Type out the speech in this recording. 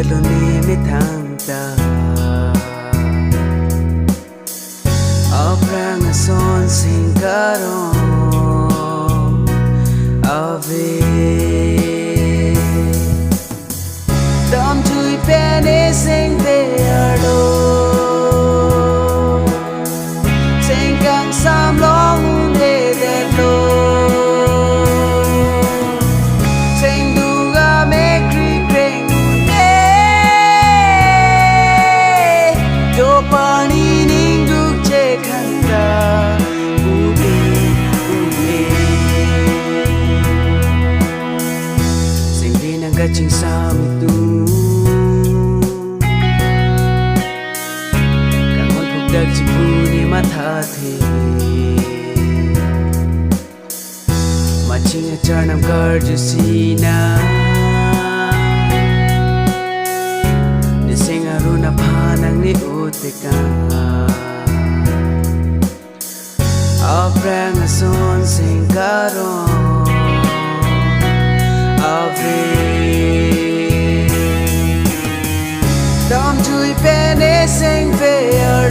lo ni mi thang ta aprang son sing karon ave dam chui pene sing te alo sing kang sam long ne de lo sing du ga me kri kring ne do pani ning du che khanda ubi ubi sing di nang ga ching sam tu Dag chipuni matha the Machinga charnam garjusina Nisinga runa phanang ni uteka Aprang son sing karon Ave Dam chui pene sing fair